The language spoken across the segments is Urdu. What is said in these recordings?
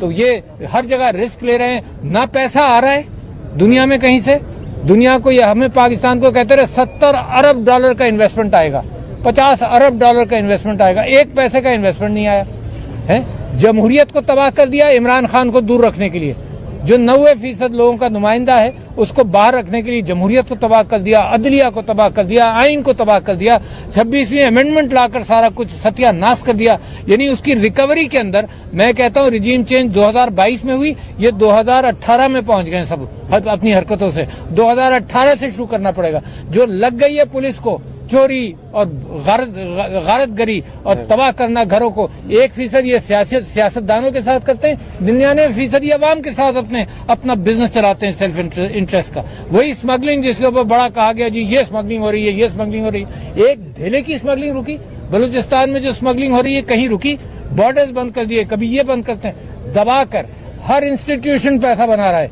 تو یہ ہر جگہ رسک لے رہے ہیں. نہ پیسہ آ رہا ہے دنیا میں کہیں سے. دنیا کو یہ ہمیں پاکستان کو کہتے رہے 70 ارب ڈالر کا انویسٹمنٹ آئے گا, 50 ارب ڈالر کا انویسٹمنٹ آئے گا, ایک پیسے کا انویسٹمنٹ نہیں آیا ہے. جمہوریت کو تباہ کر دیا عمران خان کو دور رکھنے کے لیے. جو 90% لوگوں کا نمائندہ ہے اس کو باہر رکھنے کے لیے جمہوریت کو تباہ کر دیا, عدلیہ کو تباہ کر دیا, آئین کو تباہ کر دیا, 26ویں امینڈمنٹ لا کر سارا کچھ ستیہ ناش کر دیا. یعنی اس کی ریکوری کے اندر میں کہتا ہوں رجیم چینج 2022 میں ہوئی, یہ 2018 میں پہنچ گئے سب اپنی حرکتوں سے. 2018 سے شروع کرنا پڑے گا. جو لگ گئی ہے پولیس کو چوری اور غارت گری اور تباہ کرنا گھروں کو, 1% یہ سیاستدانوں کے ساتھ کرتے ہیں, 99% یہ عوام کے ساتھ اپنا بزنس چلاتے ہیں سیلف انٹرسٹ کا. وہی اسمگلنگ جس کے اوپر بڑا کہا گیا جی یہ اسمگلنگ ہو رہی ہے, یہ اسمگلنگ ہو رہی ہے. ایک دھیلے کی اسمگلنگ رکی بلوچستان میں, جو اسمگلنگ ہو رہی ہے کہیں رکی؟ بارڈرز بند کر دیے, کبھی یہ بند کرتے ہیں, دبا کر ہر انسٹیٹیوشن پیسہ بنا رہا ہے.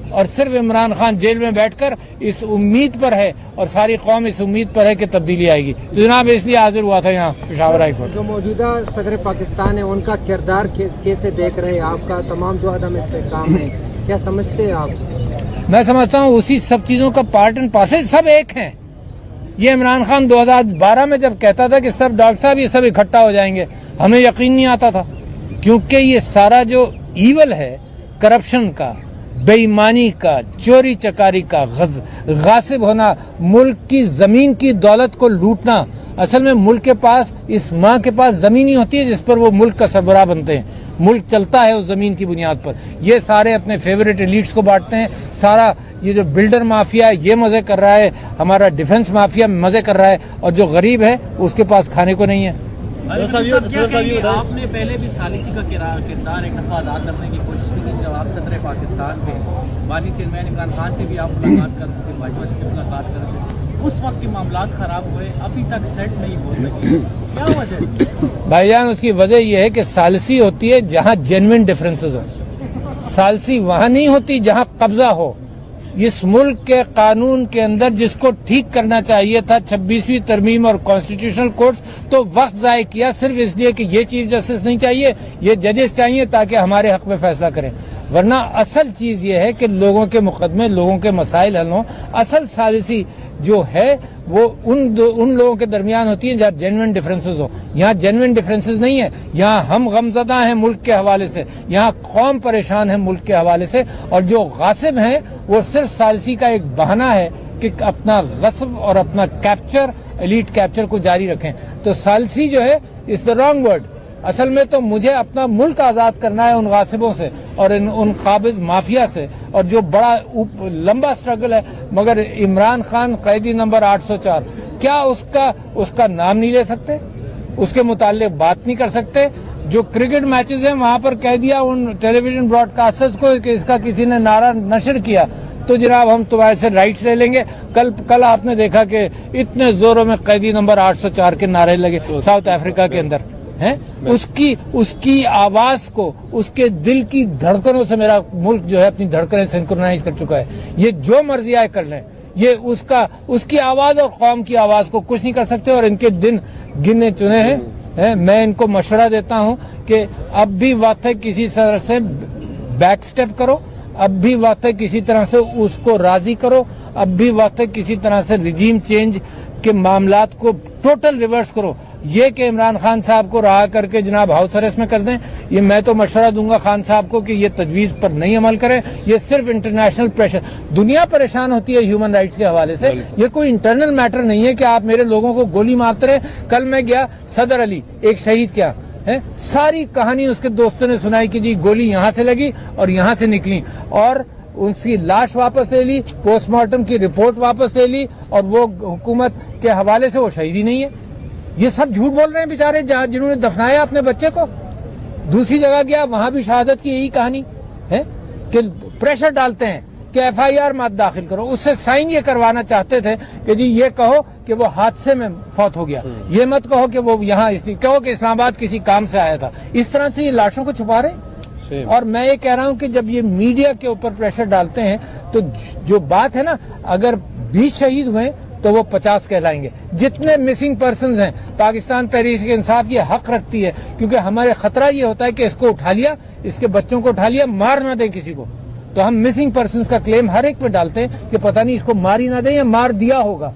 اور صرف عمران خان جیل میں بیٹھ کر اس امید پر ہے اور ساری قوم اس امید پر ہے کہ تبدیلی آئے گی. تو جناب اس لیے حاضر ہوا تھا یہاں پشاور ہائی کورٹ. جو موجودہ صدر پاکستان ہے ان کا کردار کیسے دیکھ رہے ہیں آپ کا؟ تمام جو عدم استحکام ہے کیا سمجھتے ہیں آپ؟ میں سمجھتا ہوں اسی سب چیزوں کا پارٹ اینڈ پارسل, سب ایک ہیں. یہ عمران خان 2012 میں جب کہتا تھا کہ سب ڈاکٹر صاحب یہ سب اکٹھا ہو جائیں گے, ہمیں یقین نہیں آتا تھا, کیونکہ یہ سارا جو ایول ہے کرپشن کا, بے ایمانی کا, چوری چکاری کا, غاصب ہونا, ملک کی زمین کی دولت کو لوٹنا. اصل میں ملک کے پاس, اس ماں کے پاس زمین ہی ہوتی ہے جس پر وہ ملک کا سربراہ بنتے ہیں. ملک چلتا ہے اس زمین کی بنیاد پر. یہ سارے اپنے فیوریٹ ایلیٹس کو بانٹتے ہیں. سارا یہ جو بلڈر مافیا ہے یہ مزے کر رہا ہے, ہمارا ڈیفنس مافیا مزے کر رہا ہے, اور جو غریب ہے اس کے پاس کھانے کو نہیں ہے. آپ نے پہلے بھی ثالثی کا کردار ایک دفعہ ادا کرنے کی کوشش کی تھی جب آپ صدر پاکستان تھے. بانی چیئرمین عمران خان سے بھی آپ ملاقات کرتے تھے, باجوہ سے بھی ملاقات کرتے تھے. اس وقت کے معاملات خراب ہوئے, ابھی تک سیٹ نہیں ہو سکے, کیا وجہ ہے؟ بھائی جان اس کی وجہ یہ ہے کہ ثالثی ہوتی ہے جہاں جینوئن ڈفرینسز ہو. ثالثی وہاں نہیں ہوتی جہاں قبضہ ہو. اس ملک کے قانون کے اندر جس کو ٹھیک کرنا چاہیے تھا 26ویں ترمیم اور کانسٹیٹیوشنل کورٹس, تو وقت ضائع کیا صرف اس لیے کہ یہ چیف جسٹس نہیں چاہیے, یہ ججز چاہیے تاکہ ہمارے حق میں فیصلہ کریں. ورنہ اصل چیز یہ ہے کہ لوگوں کے مقدمے, لوگوں کے مسائل حل ہوں. اصل ثالثی جو ہے وہ ان لوگوں کے درمیان ہوتی ہے جہاں جینوئن ڈفرینسز ہو. یہاں جینوئن ڈفرینسز نہیں ہے, یہاں ہم غمزدہ ہیں ملک کے حوالے سے, یہاں قوم پریشان ہے ملک کے حوالے سے, اور جو غاصب ہیں وہ صرف ثالثی کا ایک بہانہ ہے کہ اپنا غصب اور اپنا کیپچر, ایلیٹ کیپچر کو جاری رکھیں. تو ثالثی جو ہے از دا رانگ ورڈ. اصل میں تو مجھے اپنا ملک آزاد کرنا ہے ان غاصبوں سے اور ان قابض مافیا سے, اور جو بڑا لمبا سٹرگل ہے. مگر عمران خان قیدی نمبر 804, کیا اس کا نام نہیں لے سکتے, اس کے متعلق بات نہیں کر سکتے؟ جو کرکٹ میچز ہیں وہاں پر کہہ دیا ان ٹیلی ویژن براڈ کاسٹرز کو کہ اس کا کسی نے نعرہ نشر کیا تو جناب ہم تمہارے سے رائٹس لے لیں گے. کل آپ نے دیکھا کہ اتنے زوروں میں قیدی نمبر 804 کے نعرے لگے ساؤتھ افریقہ کے اندر ہیں. اس کی آواز کو, اس کے دل کی دھڑکنوں سے میرا ملک جو ہے اپنی دھڑکنیں سنکرونائز کر چکا ہے. یہ جو مرضی آئے کر لیں, یہ اس کی آواز اور قوم کی آواز کو کچھ نہیں کر سکتے. اور ان کے دن گنے چنے ہیں. میں ان کو مشورہ دیتا ہوں کہ اب بھی وقت ہے کسی طرح سے بیک سٹیپ کرو, اب بھی وقت ہے کسی طرح سے اس کو راضی کرو, اب بھی وقت ہے کسی طرح سے رجیم چینج کے معاملات کو ٹوٹل ریورس کرو. یہ کہ عمران خان صاحب کو رہا کر کے جناب ہاؤس اریسٹ میں کر دیں, یہ میں تو مشورہ دوں گا خان صاحب کو کہ یہ تجویز پر نہیں عمل کریں. یہ صرف انٹرنیشنل پریشر, دنیا پریشان ہوتی ہے ہیومن رائٹس کے حوالے سے, یہ کوئی انٹرنل میٹر نہیں ہے کہ آپ میرے لوگوں کو گولی مارتے رہے. کل میں گیا صدر علی, ایک شہید کیا ہے, ساری کہانی اس کے دوستوں نے سنائی کہ جی گولی یہاں سے لگی اور یہاں سے نکلی, اور ان کی لاش واپس لے لی, پوسٹ مارٹم کی رپورٹ واپس لے لی, اور وہ حکومت کے حوالے سے وہ شہید ہی نہیں ہے. یہ سب جھوٹ بول رہے ہیں بیچارے جنہوں نے دفنایا اپنے بچے کو. دوسری جگہ گیا وہاں بھی شہادت کی یہی کہانی ہے کہ پریشر ڈالتے ہیں کہ ایف آئی آر مت داخل کرو. اس سے سائن یہ کروانا چاہتے تھے کہ جی یہ کہو کہ وہ حادثے میں فوت ہو گیا, یہ مت کہو کہ وہ یہاں کہو کہ اسلام آباد کسی کام سے آیا تھا. اس طرح سے یہ لاشوں کو چھپا رہے ہیں. اور میں یہ کہہ رہا ہوں کہ جب یہ میڈیا کے اوپر پریشر ڈالتے ہیں تو جو بات ہے نا, اگر 20 شہید ہوئے تو وہ 50 کہلائیں گے. جتنے مسنگ پرسنز ہیں پاکستان تحریک انصاف یہ حق رکھتی ہے, کیونکہ ہمارے خطرہ یہ ہوتا ہے کہ اس کو اٹھا لیا, اس کے بچوں کو اٹھا لیا, مار نہ دیں کسی کو, تو ہم مسنگ پرسنز کا کلیم ہر ایک پہ ڈالتے ہیں کہ پتہ نہیں اس کو مار ہی نہ دیں یا مار دیا ہوگا.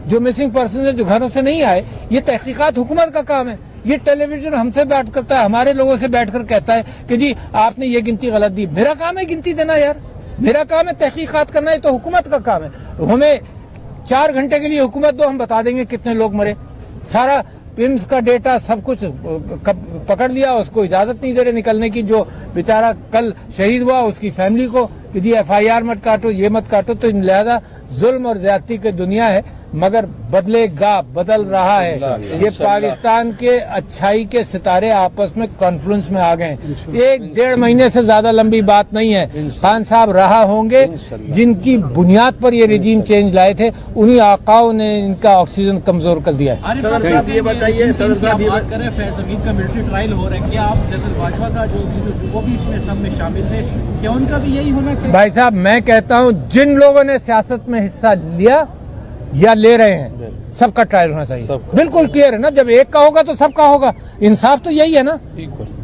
جو مسنگ پرسنز ہیں جو گھروں سے نہیں آئے, یہ تحقیقات حکومت کا کام ہے. یہ ٹیلی ویژن ہم سے بیٹھ کرتا ہے, ہمارے لوگوں سے بیٹھ کر کہتا ہے کہ جی آپ نے یہ گنتی غلط دی. میرا کام ہے گنتی دینا یار, میرا کام ہے تحقیقات کرنا, ہے تو حکومت کا کام ہے. ہمیں 4 گھنٹے کے لیے حکومت دو, ہم بتا دیں گے کتنے لوگ مرے. سارا پمس کا ڈیٹا سب کچھ پکڑ لیا, اس کو اجازت نہیں دے رہے نکلنے کی. جو بیچارہ کل شہید ہوا اس کی فیملی کو کہ جی FIR مت کاٹو, یہ مت کاٹو. تو لہذا ظلم اور زیادتی کی دنیا ہے, مگر بدلے گا, بدل رہا ہے. یہ پاکستان کے اچھائی کے ستارے آپس میں کانفلنس میں آ گئے. 1-1.5 مہینے سے زیادہ لمبی بات نہیں ہے. خان صاحب رہا ہوں گے جن کی بنیاد پر یہ رجیم چینج لائے تھے, انہی آقاؤں نے ان کا آکسیجن کمزور کر دیا ہے. یہ بتائیے صدر صاحب, بات کریں فیض امین کا ملٹری ٹرائل ہو رہا ہے, کیا آپ جنرل باجوہ کا جو وہ بھی اس میں سب میں شامل تھے, کیا ان کا بھی یہی ہونا چاہیے؟ بھائی صاحب میں کہتا ہوں جن لوگوں نے سیاست میں حصہ لیا یا لے رہے ہیں سب کا ٹرائل ہونا چاہیے. بالکل کلیئر ہے نا, جب ایک کا ہوگا تو سب کا ہوگا. انصاف تو یہی ہے نا.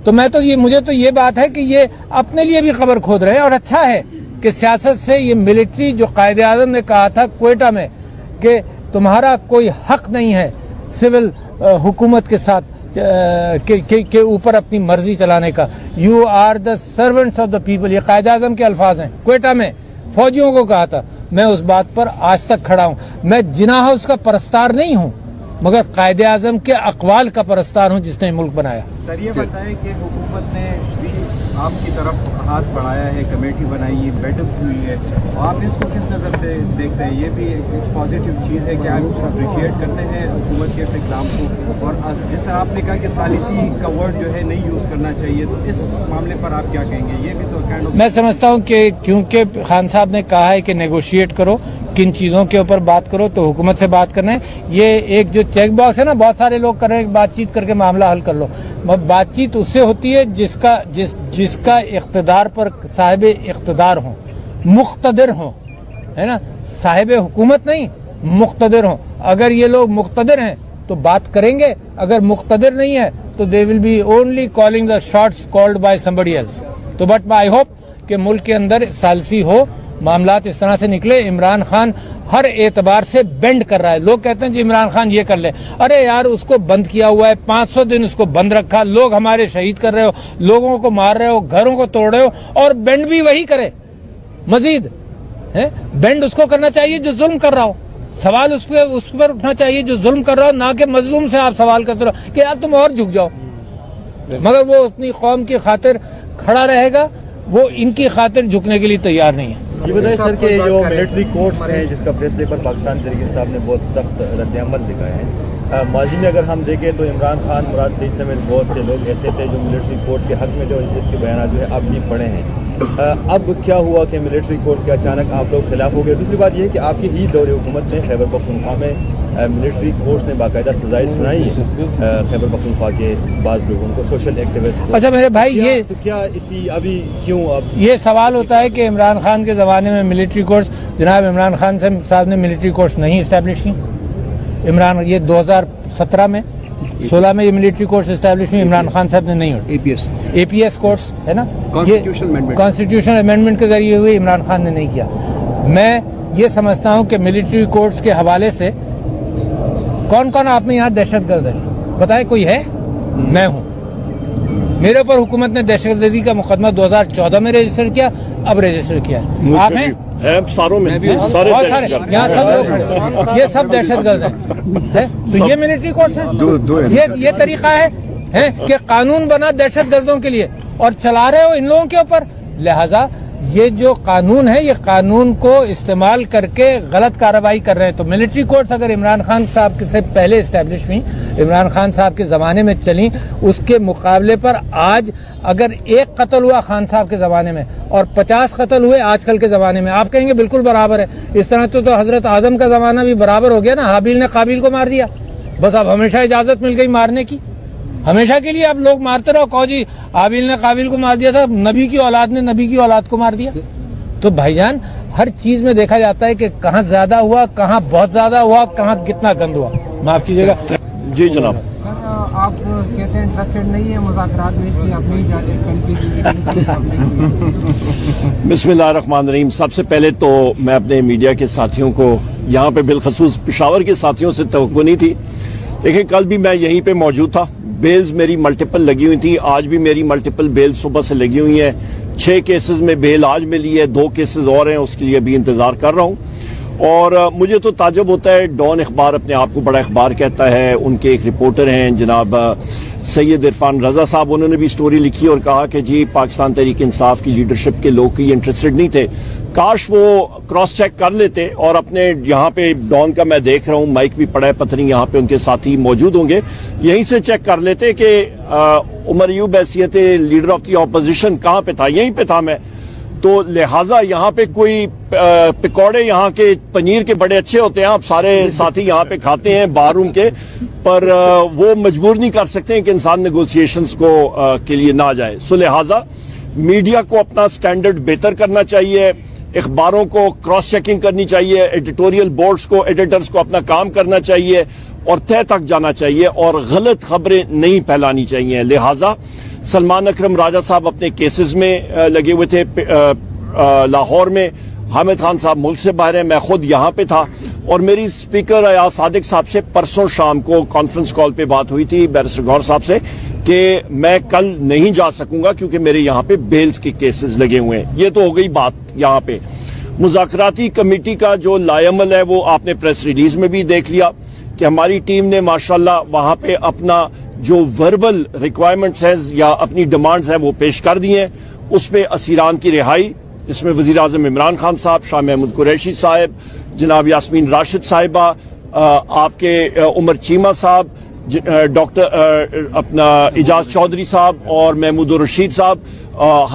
تو میں تو مجھے تو یہ بات ہے کہ یہ اپنے لیے بھی قبر کھود رہے ہیں, اور اچھا ہے کہ سیاست سے یہ ملٹری جو قائد اعظم نے کہا تھا کوئٹہ میں کہ تمہارا کوئی حق نہیں ہے سول حکومت کے ساتھ کے اوپر اپنی مرضی چلانے کا, you are the servants of the people, یہ قائد اعظم کے الفاظ ہیں. کوئٹہ میں فوجیوں کو کہا تھا. میں اس بات پر آج تک کھڑا ہوں. میں جناح ہاؤس کا پرستار نہیں ہوں, مگر قائد اعظم کے اقوال کا پرستار ہوں جس نے ملک بنایا. سر یہ بتائیں کہ حکومت نے بھی آپ کی طرف ہاتھ بڑھایا ہے, کمیٹی بنائی ہے, بیٹھ اپ ہوئی ہے, آپ اس کو کس نظر سے دیکھتے ہیں؟ یہ بھی ایک پازیٹیو چیز ہے کہ آپ اپریشیٹ کرتے ہیں حکومت کے اس اقدام کو, اور جس طرح آپ نے کہا کہ ثالثی کا ورڈ جو ہے نہیں یوز کرنا چاہیے, تو اس معاملے پر آپ کیا کہیں گے؟ یہ بھی تو میں سمجھتا ہوں کہ کیونکہ خان صاحب نے کہا ہے کہ نیگوشیٹ کرو, کن چیزوں کے اوپر بات کرو, تو حکومت سے بات کرنا ہے. یہ ایک جو چیک باکس ہے نا, بہت سارے لوگ کر رہے ہیں بات چیت کر کے معاملہ حل کر لو. بات چیت اس سے ہوتی ہے جس کا اقتدار پر صاحب اقتدار ہوں, مقتدر ہوں, ہے نا. صاحب حکومت نہیں, مقتدر ہوں. اگر یہ لوگ مقتدر ہیں تو بات کریں گے, اگر مقتدر نہیں ہے تو they will be only calling the shots called by somebody else. تو بٹ I hope کہ ملک کے اندر ثالثی ہو, معاملات اس طرح سے نکلے. عمران خان ہر اعتبار سے بینڈ کر رہا ہے. لوگ کہتے ہیں جی عمران خان یہ کر لے, ارے یار اس کو بند کیا ہوا ہے, 500 دن اس کو بند رکھا, لوگ ہمارے شہید کر رہے ہو, لوگوں کو مار رہے ہو, گھروں کو توڑ رہے ہو, اور بینڈ بھی وہی کرے. مزید بینڈ اس کو کرنا چاہیے جو ظلم کر رہا ہو. سوال اس پر اٹھنا چاہیے جو ظلم کر رہا ہو, نہ کہ مظلوم سے آپ سوال کرتے رہو کہ یار تم اور جھک جاؤ. مگر وہ اپنی قوم کی خاطر کھڑا رہے گا, وہ ان کی خاطر جھکنے کے لیے تیار نہیں ہے. یہ بتائیں سر کہ جو ملٹری کورٹس ہیں جس کا فیصلے پر پاکستان تحریک انصاف نے بہت سخت رد عمل دکھایا ہے, ماضی میں اگر ہم دیکھیں تو عمران خان, مراد سعید سمیت بہت سے لوگ ایسے تھے جو ملٹری کورٹ کے حق میں جو اس کے بیانات جو ہے اب بھی پڑے ہیں. اب کیا ہوا کہ ملٹری کورٹس کے اچانک آپ لوگ خلاف ہو گئے؟ دوسری بات یہ ہے کہ آپ کی ہی دور حکومت میں خیبر پختونخوا میں ملٹری کورٹس نے باقاعدہ سزائیں سنائی ہیں خیبر پختونخوا کے بعض لوگوں کو, سوشل ایکٹیوسٹ. اچھا میرے بھائی, یہ کیا اسی ابھی کیوں اب یہ سوال ہوتا ہے کہ عمران خان کے زمانے میں ملٹری کورٹس, جناب عمران خان صاحب نے ملٹری کورٹس نہیں اسٹیبلش کی. عمران یہ 2017 میں 16 میں یہ ملٹری کورٹس اسٹیبلش ہوئی, عمران خان صاحب نے نہیں ہوئی. APS کورٹس ہے نا, کانسٹیٹیوشن امینڈمنٹ کے ذریعے ہوئی, عمران خان نے نہیں کیا. میں یہ سمجھتا ہوں کہ ملٹری کورٹس کے حوالے سے کون کون آپ میں یہاں دہشت گرد ہے بتائیں؟ کوئی ہے؟ میں ہوں. میرے اوپر حکومت نے دہشت گردی کا مقدمہ 2014 میں رجسٹر کیا, اب رجسٹر کیا. آپ ہیں ساروں میں بہت سارے یہاں سب لوگ ہیں, یہ سب دہشت گرد ہیں. تو یہ ملٹری کورٹس ہیں, یہ طریقہ ہے کہ قانون بنا دہشت گردوں کے لیے اور چلا رہے ہو ان لوگوں کے اوپر. لہذا یہ جو قانون ہے, یہ قانون کو استعمال کر کے غلط کارروائی کر رہے ہیں. تو ملٹری کورٹس اگر عمران خان صاحب سے پہلے اسٹیبلش ہوئی, عمران خان صاحب کے زمانے میں چلیں, اس کے مقابلے پر آج اگر 1 قتل ہوا خان صاحب کے زمانے میں اور 50 قتل ہوئے آج کل کے زمانے میں, آپ کہیں گے بالکل برابر ہے. اس طرح تو حضرت آدم کا زمانہ بھی برابر ہو گیا نا, حابیل نے قابیل کو مار دیا, بس اب ہمیشہ اجازت مل گئی مارنے کی. ہمیشہ کے لیے اب لوگ مارتے رہو, کہو جی حابیل نے قابیل کو مار دیا تھا, نبی کی اولاد نے نبی کی اولاد کو مار دیا. تو بھائی جان ہر چیز میں دیکھا جاتا ہے کہ کہاں زیادہ ہوا, کہاں بہت زیادہ ہوا, کہاں کتنا گند ہوا. معاف کیجیے گا. جی جناب. سر آپ کہتے ہیں انٹرسٹڈ نہیں ہے مذاکرات میں, اس لیے آپ نہیں جاتے کل کی. بسم اللہ الرحمن الرحیم. سب سے پہلے تو میں اپنے میڈیا کے ساتھیوں کو یہاں پہ بالخصوص پشاور کے ساتھیوں سے توقع نہیں تھی. دیکھیں کل بھی میں یہیں پہ موجود تھا, بیلز میری ملٹیپل لگی ہوئی تھی, آج بھی میری ملٹیپل بیل صبح سے لگی ہوئی ہیں. 6 کیسز میں بیل آج ملی ہے, 2 کیسز اور ہیں, اس کے لیے ابھی انتظار کر رہا ہوں. اور مجھے تو تعجب ہوتا ہے, ڈان اخبار اپنے آپ کو بڑا اخبار کہتا ہے, ان کے ایک رپورٹر ہیں جناب سید عرفان رضا صاحب, انہوں نے بھی سٹوری لکھی اور کہا کہ جی پاکستان تحریک انصاف کی لیڈرشپ کے لوگ کی انٹرسٹڈ نہیں تھے. کاش وہ کراس چیک کر لیتے, اور اپنے یہاں پہ ڈان کا میں دیکھ رہا ہوں مائک بھی پڑا ہے, پتہ نہیں یہاں پہ ان کے ساتھی موجود ہوں گے, یہیں سے چیک کر لیتے کہ عمر ایوب حیثیت لیڈر آف دی اپوزیشن کہاں پہ تھا. یہیں پہ تھا میں. تو لہٰذا یہاں پہ کوئی پکوڑے یہاں کے پنیر کے بڑے اچھے ہوتے ہیں, آپ سارے ساتھی یہاں پہ کھاتے ہیں بار روم کے, پر وہ مجبور نہیں کر سکتے ہیں کہ انسان نیگوسیشنز کو کے لیے نہ جائے. سو لہٰذا میڈیا کو اپنا سٹینڈرڈ بہتر کرنا چاہیے, اخباروں کو کراس چیکنگ کرنی چاہیے, ایڈیٹوریل بورڈز کو, ایڈیٹرز کو اپنا کام کرنا چاہیے اور طے تک جانا چاہیے, اور غلط خبریں نہیں پھیلانی چاہیے. لہٰذا سلمان اکرم راجہ صاحب اپنے کیسز میں لگے ہوئے تھے لاہور میں, حامد خان صاحب ملک سے باہر ہیں, میں خود یہاں پہ تھا, اور میری اسپیکر ایاز صادق صاحب سے پرسوں شام کو کانفرنس کال پہ بات ہوئی تھی بیرسٹر گور صاحب سے کہ میں کل نہیں جا سکوں گا کیونکہ میرے یہاں پہ بیلز کے کیسز لگے ہوئے ہیں. یہ تو ہو گئی بات. یہاں پہ مذاکراتی کمیٹی کا جو لائے عمل ہے وہ آپ نے پریس ریلیز میں بھی دیکھ لیا کہ ہماری ٹیم نے ماشاءاللہ وہاں پہ اپنا جو وربل ریکوائرمنٹس ہیں یا اپنی ڈیمانڈز ہیں وہ پیش کر دی ہیں. اس پہ اسیران کی رہائی, اس میں وزیر اعظم عمران خان صاحب, شاہ محمود قریشی صاحب, جناب یاسمین راشد صاحبہ, آپ کے عمر چیمہ صاحب, ڈاکٹر اپنا اعجاز چودھری صاحب اور محمود الرشید صاحب,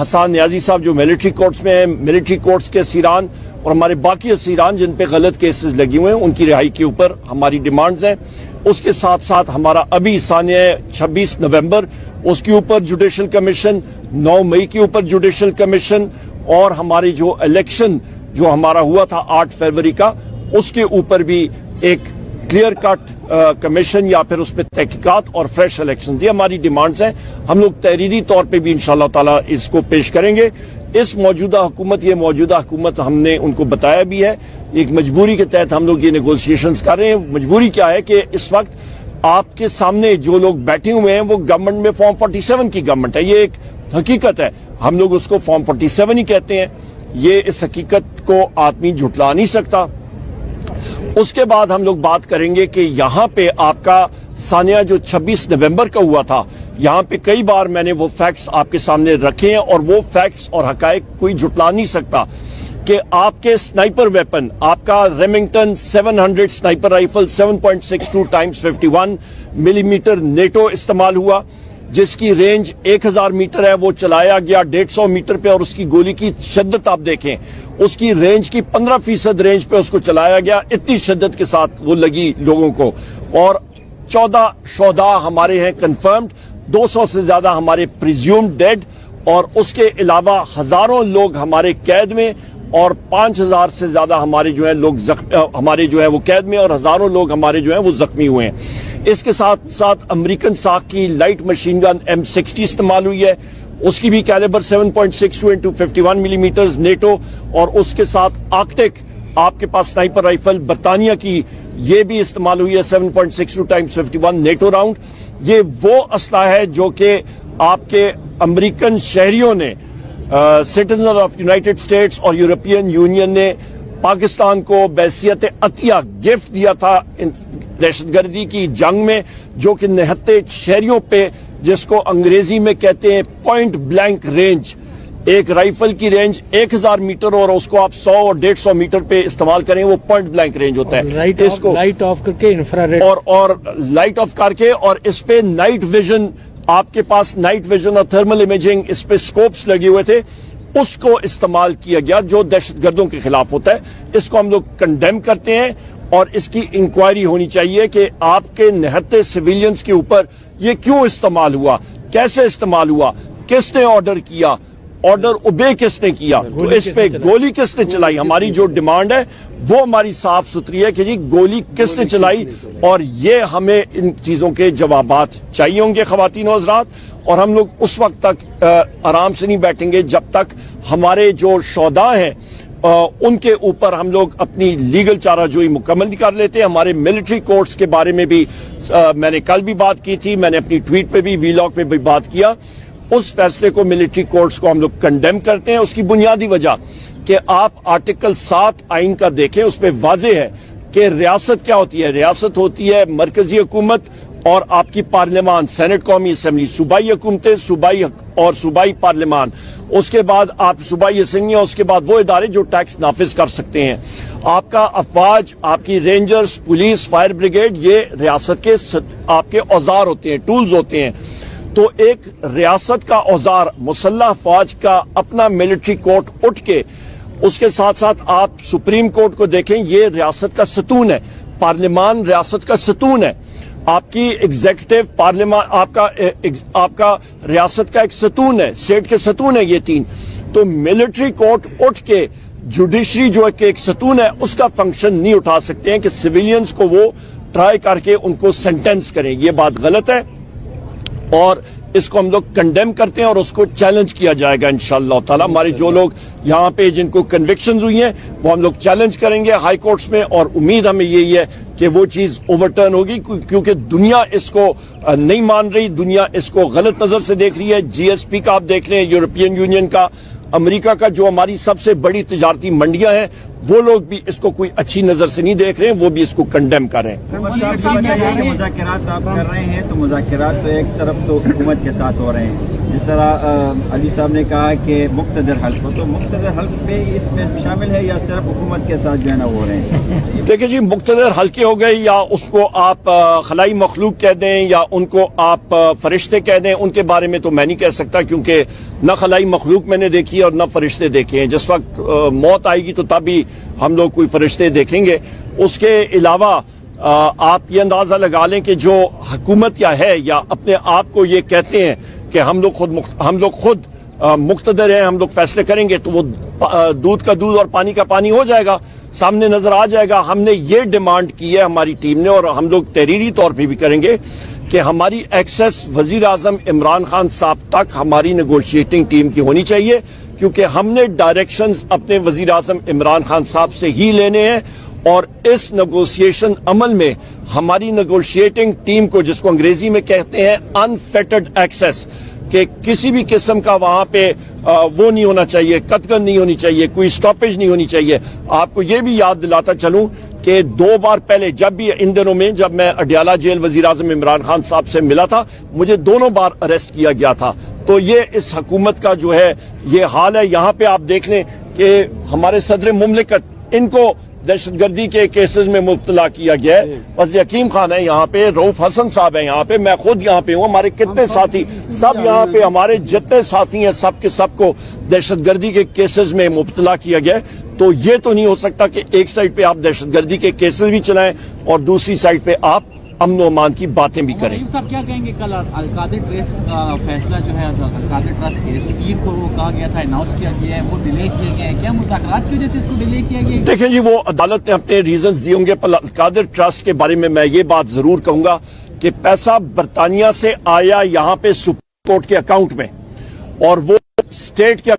حسان نیازی صاحب جو ملٹری کورٹس میں ہیں, ملٹری کورٹس کے اسیران, اور ہمارے باقی اسیران جن پہ غلط کیسز لگی ہوئے ہیں ان کی رہائی کے اوپر ہماری ڈیمانڈز ہیں. اس کے ساتھ ساتھ ہمارا ابھی ثانیہ 26 نومبر اس کے اوپر جوڈیشل کمیشن, 9 مئی کے اوپر جوڈیشل کمیشن, اور ہماری جو الیکشن جو ہمارا ہوا تھا 8 فروری کا اس کے اوپر بھی ایک کلیئر کٹ کمیشن یا پھر اس پہ تحقیقات اور فریش الیکشنز. یہ ہماری ڈیمانڈز ہیں. ہم لوگ تحریری طور پہ بھی انشاءاللہ تعالی اس کو پیش کریں گے. اس موجودہ حکومت ہم نے ان کو بتایا بھی ہے, ایک مجبوری کے تحت ہم لوگ یہ نیگوشیشنز کر رہے ہیں. مجبوری کیا ہے کہ اس وقت آپ کے سامنے جو لوگ بیٹھے ہوئے ہیں وہ گورنمنٹ میں فارم 47 کی گورنمنٹ ہے. یہ ایک حقیقت ہے, ہم لوگ اس کو فارم 47 ہی کہتے ہیں. یہ اس حقیقت کو آدمی جھٹلا نہیں سکتا. اس کے بعد ہم لوگ بات کریں گے کہ یہاں پہ آپ کا ثانیہ جو 26 نومبر کا ہوا تھا, یہاں پہ کئی بار میں نے وہ فیکٹس آپ کے سامنے رکھے ہیں, اور وہ فیکٹس اور حقائق کوئی جھٹلا نہیں سکتا کہ آپ کے سنائپر ویپن, آپ کا ریمنگٹن 700 سنائپر رائفل 7.62 × 51 ملی میٹر نیٹو استعمال ہوا, جس کی رینج 1000 میٹر ہے, وہ چلایا گیا 150 میٹر پہ, اور اس کی گولی کی شدت آپ دیکھیں, اس کی رینج کی 15% رینج پہ اس کو چلایا گیا. اتنی شدت کے ساتھ وہ لگی لوگوں کو, اور 14 شہداء ہمارے ہیں کنفرمڈ, 200 سے زیادہ ہمارے پریزیومڈ ڈیڈ, اور اس کے علاوہ ہزاروں لوگ ہمارے قید میں, اور 5000 سے زیادہ ہمارے جو ہیں لوگ ہمارے جو ہیں وہ قید میں, اور ہزاروں لوگ ہمارے جو ہیں وہ زخمی ہوئے ہیں. اس کے ساتھ ساتھ امریکن ساکھ کی لائٹ مشین گن M60 استعمال ہوئی ہے, اس کی بھی کیلیبر 7.62 × 51 ملی میٹرز نیٹو, اور اس کے ساتھ آرکٹک آپ کے پاس سنائپر رائفل برطانیہ کی یہ بھی استعمال ہوئی ہے 7.62 × 51 نیٹو راؤنڈ. یہ وہ اسلحہ ہے جو کہ آپ کے امریکن شہریوں نے, سٹیزن آف یونائٹڈ اسٹیٹس اور یورپین یونین نے پاکستان کو بحیثیت عطیہ گفٹ دیا تھا دہشت گردی کی جنگ میں, جو کہ نہتے شہریوں پہ, جس کو انگریزی میں کہتے ہیں پوائنٹ بلینک رینج, ایک رائفل کی رینج 1000 میٹر اور اس کو آپ 100 اور 150 میٹر پہ استعمال کریں, وہ پوائنٹ بلینک رینج ہوتا ہے. اس کو لائٹ آف کر کے انفراریڈ اور لائٹ آف کر کے, اور اس پہ نائٹ ویژن, آپ کے پاس نائٹ ویژن اور تھرمل امیجنگ, اس پہ سکوپس لگے ہوئے تھے, اس کو استعمال کیا گیا جو دہشت گردوں کے خلاف ہوتا ہے. اس کو ہم لوگ کنڈیم کرتے ہیں, اور اس کی انکوائری ہونی چاہیے کہ آپ کے نہتے سویلینز کے اوپر یہ کیوں استعمال ہوا, کیسے استعمال ہوا, کس نے آرڈر کیا, آرڈر اوبے کس نے کیا, تو اس پہ گولی کس نے چلائی. ہماری جو ڈیمانڈ ہے وہ ہماری صاف ستھری ہے کہ جی گولی کس نے چلائی, اور یہ ہمیں ان چیزوں کے جوابات چاہیے ہوں گے خواتین و حضرات. اور ہم لوگ اس وقت تک آرام سے نہیں بیٹھیں گے جب تک ہمارے جو شہداء ہیں ان کے اوپر ہم لوگ اپنی لیگل چارہ جوئی مکمل نہیں کر لیتے. ہمارے ملٹری کورٹس کے بارے میں بھی میں نے کل بھی بات کی تھی, میں نے اپنی ٹویٹ پہ بھی ویلاگ پہ بھی بات کیا. اس فیصلے کو ملٹری کورٹس کو ہم لوگ کنڈیم کرتے ہیں. اس کی بنیادی وجہ کہ آپ آرٹیکل 7 آئین کا دیکھیں, اس پہ واضح ہے کہ ریاست کیا ہوتی ہے. ریاست ہوتی ہے مرکزی حکومت اور آپ کی پارلیمان, سینٹ, قومی اسمبلی, صوبائی حکومتیں, صوبائی پارلیمان, اس کے بعد آپ صوبائی اسمبلیاں, اس کے بعد وہ ادارے جو ٹیکس نافذ کر سکتے ہیں. آپ کا افواج, آپ کی رینجرز, پولیس, فائر بریگیڈ, یہ ریاست کے آپ کے اوزار ہوتے ہیں, ٹولز ہوتے ہیں. تو ایک ریاست کا اوزار مسلح افواج کا اپنا ملٹری کورٹ اٹھ کے, اس کے ساتھ ساتھ آپ سپریم کورٹ کو دیکھیں, یہ ریاست کا ستون ہے. پارلیمان ریاست کا ستون ہے. آپ کی ایگزیکٹو, پارلیمان آپ کا ریاست کا ایک ستون ہے, اسٹیٹ کے ستون ہے یہ تین. تو ملٹری کورٹ اٹھ کے جوڈیشری جو ایک ستون ہے اس کا فنکشن نہیں اٹھا سکتے ہیں کہ سویلینز کو وہ ٹرائی کر کے ان کو سینٹینس کریں. یہ بات غلط ہے اور اس کو ہم لوگ کنڈیم کرتے ہیں اور اس کو چیلنج کیا جائے گا انشاءاللہ تعالی. ہمارے جو لوگ یہاں پہ جن کو کنوکشنز ہوئی ہیں وہ ہم لوگ چیلنج کریں گے ہائی کورٹس میں, اور امید ہمیں یہی ہے کہ وہ چیز اوورٹرن ہوگی, کیونکہ دنیا اس کو نہیں مان رہی, دنیا اس کو غلط نظر سے دیکھ رہی ہے. جی ایس پی کا آپ دیکھ لیں, یورپین یونین کا, امریکہ کا, جو ہماری سب سے بڑی تجارتی منڈیاں ہیں, وہ لوگ بھی اس کو کوئی اچھی نظر سے نہیں دیکھ رہے ہیں, وہ بھی اس کو کنڈیم کر رہے ہیں. مذاکرات آپ کر رہے ہیں تو مذاکرات تو ایک طرف تو حکومت کے ساتھ ہو رہے ہیں, جس طرح علی صاحب نے کہا کہ مقتدر حلف, تو مقتدر حلف پہ اس میں شامل ہے یا صرف حکومت کے ساتھ جو ہے نا ہو رہے ہیں؟ دیکھیں جی, مقتدر حلقے ہو گئے, یا اس کو آپ خلائی مخلوق کہہ دیں یا ان کو آپ فرشتے کہہ دیں, ان کے بارے میں تو میں نہیں کہہ سکتا, کیونکہ نہ خلائی مخلوق میں نے دیکھی اور نہ فرشتے دیکھے ہیں. جس وقت موت آئے گی تو تب ہی ہم لوگ کوئی فرشتے دیکھیں گے. اس کے علاوہ آپ یہ اندازہ لگا لیں کہ جو حکومت یا ہے یا اپنے آپ کو یہ کہتے ہیں کہ ہم لوگ خود مقتدر ہیں, ہم لوگ فیصلے کریں گے, تو وہ دودھ کا دودھ اور پانی کا پانی ہو جائے گا, سامنے نظر آ جائے گا. ہم نے یہ ڈیمانڈ کی ہے ہماری ٹیم نے, اور ہم لوگ تحریری طور پہ بھی کریں گے کہ ہماری ایکسیس وزیر اعظم عمران خان صاحب تک ہماری نیگوشیٹنگ ٹیم کی ہونی چاہیے, کیونکہ ہم نے ڈائریکشنز اپنے وزیر اعظم عمران خان صاحب سے ہی لینے ہیں. اور اس نیگوشیشن عمل میں ہماری نیگوشیٹنگ ٹیم کو, جس کو انگریزی میں کہتے ہیں انفیٹڈ ایکسیس, کہ کسی بھی قسم کا وہاں پہ وہ نہیں ہونا چاہیے, قطغن نہیں ہونی چاہیے, کوئی سٹاپیج نہیں ہونی چاہیے. آپ کو یہ بھی یاد دلاتا چلوں کہ 2 بار پہلے, جب بھی ان دنوں میں جب میں اڈیالہ جیل وزیر اعظم عمران خان صاحب سے ملا تھا, مجھے 2 بار اریسٹ کیا گیا تھا. تو یہ اس حکومت کا جو ہے یہ حال ہے. یہاں پہ آپ دیکھ لیں کہ ہمارے صدر مملکت, ان کو دہشت گردی کے کیسز میں مبتلا کیا گیا ہے. بس یقین خان ہے یہاں پہ, رؤف حسن صاحب ہیں یہاں پہ, میں خود یہاں پہ ہوں, ہمارے کتنے ساتھی سب یہاں پہ, ہمارے جتنے ساتھی ہیں سب کے سب کو دہشت گردی کے کیسز میں مبتلا کیا گیا ہے. تو یہ تو نہیں ہو سکتا کہ ایک سائڈ پہ آپ دہشت گردی کے کیسز بھی چلائیں اور دوسری سائڈ پہ آپ امن و امان کی باتیں بھی کریں. صاحب کیا کہیں گے, کل القادر ٹرسٹ کا فیصلہ جو ہے, القادر ٹرسٹ کے پیر کو وہ کہا گیا تھا, اناؤنس کیا گیا ہے, وہ ڈیلے کیے گئے ہیں, کیا مذاکرات کی وجہ سے اس کو ڈیلے کیا گیا؟ دیکھیں جی, وہ عدالت نے اپنے ریزنز دیے ہوں گے, پر القادر ٹرسٹ کے بارے میں یہ بات ضرور کہوں گا کہ پیسہ برطانیہ سے آیا یہاں پہ سپریم کورٹ کے اکاؤنٹ میں, اور وہ اسٹیٹ کے